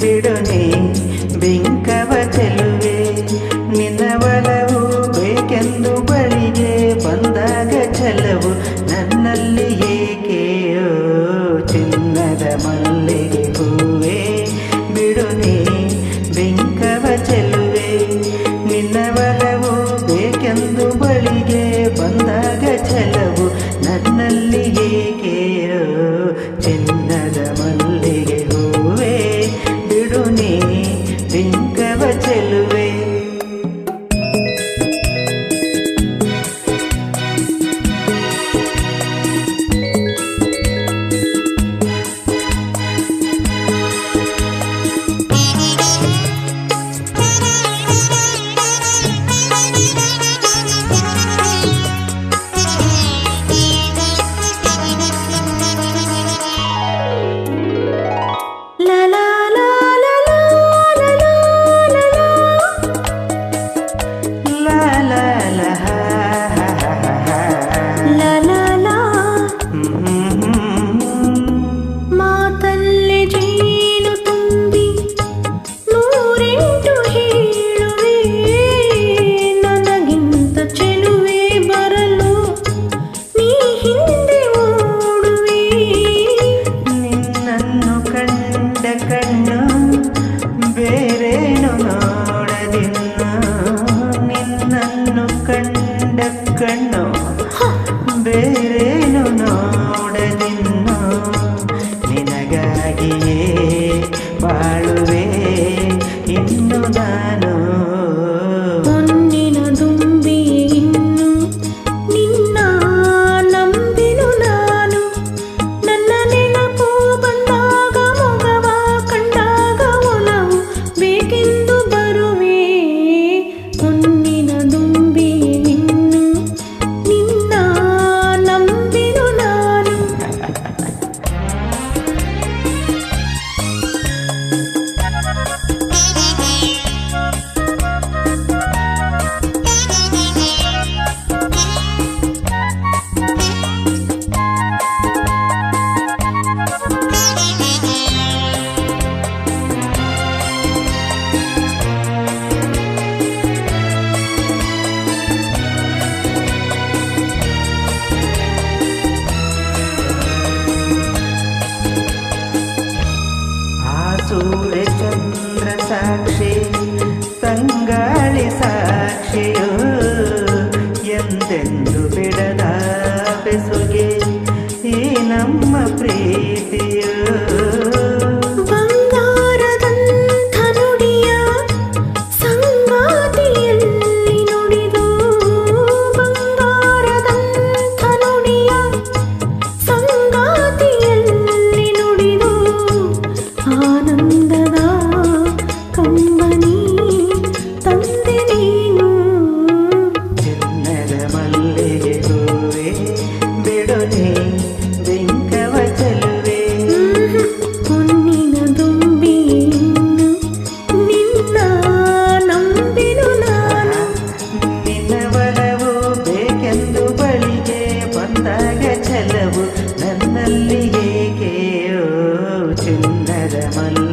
ಬಿಡುನೆ ಬಿಂಕವ ಚೆಲುವೆ ನಿನ್ನ ಒಲವು ಬೇಕೆಂದು ಬಳಿಗೆ ಬಂದಾಗ ಛಲವು ನನ್ನಲ್ಲಿ ಏಕೆಯೋ ಚಿನ್ನದ ಮಲ್ಲಿಗೆ ಹೂವೆ ಬಿಡುನೆ ಬಿಂಕವ ಚೆಲುವೆ ನಿನ್ನ ಒಲವು ಬೇಕೆಂದು ಬಳಿಗೆ ಬಂದಾಗ ಛಲವು ನನ್ನಲ್ಲಿ ಏಕೆಯೋ ಚಿನ್ನದ ಮಲ್ಲಿಗೆ ಹೂವೆ ಬಿಡುನೆ ಬಿಂಕವ ಚೆಲುವೆ ಬೇರೇನು ನೋಡದಿನ್ನ ನಿನ್ನನ್ನು ಕಂಡ ಕಣ್ಣು ಬೇರೇನು ನೋಡದಿನ್ನ ನಿನಗಾಗಿಯೇ ಬಾಳುವೆ ಇನ್ನು ನಾನು ಹೊನ್ನಿನ ದುಂಬಿ ಇನ್ನು ನಿನ್ನ ನಂಬಿನು ನಾನು ನನ್ನ ನೆನಪು ಬಂದಾಗ ಮೊಗವ ಕಂಡಾಗ ಒಲವು ಬೇಕೆಂದು ಬರುವೆ ಹೊನ್ನಿನ ದುಂಬಿ ಇನ್ನು ನಿನ್ನ ನಂಬಿನು ನಾನು ಸೂರ್ಯ ಚಂದ್ರ ಸಾಕ್ಷಿ ತಂಗಾಳಿ ಸಾಕ್ಷಿಯೋ ಎಂದೆಂದು ಬಿಡದ ಬೆಸುಗೆ ಈ ನಮ್ಮ ಪ್ರೀತಿಯೋ ಬಂಗಾರದಂಥ ನುಡಿಯ ಸಂಗಾತಿಯಲ್ಲಿ ನುಡಿದು ಬಂಗಾರದಂಥ ನುಡಿಯ ಸಂಗಾತಿಯಲ್ಲಿ ನುಡಿದು ಆನಂದದ ಕಂಬನಿ ತಂದೆ ನೀನು ಚಿನ್ನದ ಮಲ್ಲಿಗೆ ಹೂವೆ ಬಿಡುನೆ ಬಿಂಕವ ಚೆಲುವೆ ಹೊನ್ನಿನ ದುಂಬಿ ಇನ್ನು ನಿನ್ನ ನಂಬಿನು ನಾನು ನಿನ್ನ ಒಲವು ಬೇಕೆಂದು ಬಳಿಗೆ ಬಂದಾಗ ಛಲವು ನನ್ನಲ್ಲಿ ಏಕೆಯೋ ಚಿನ್ನದ ಮಲ್ಲಿಗೆ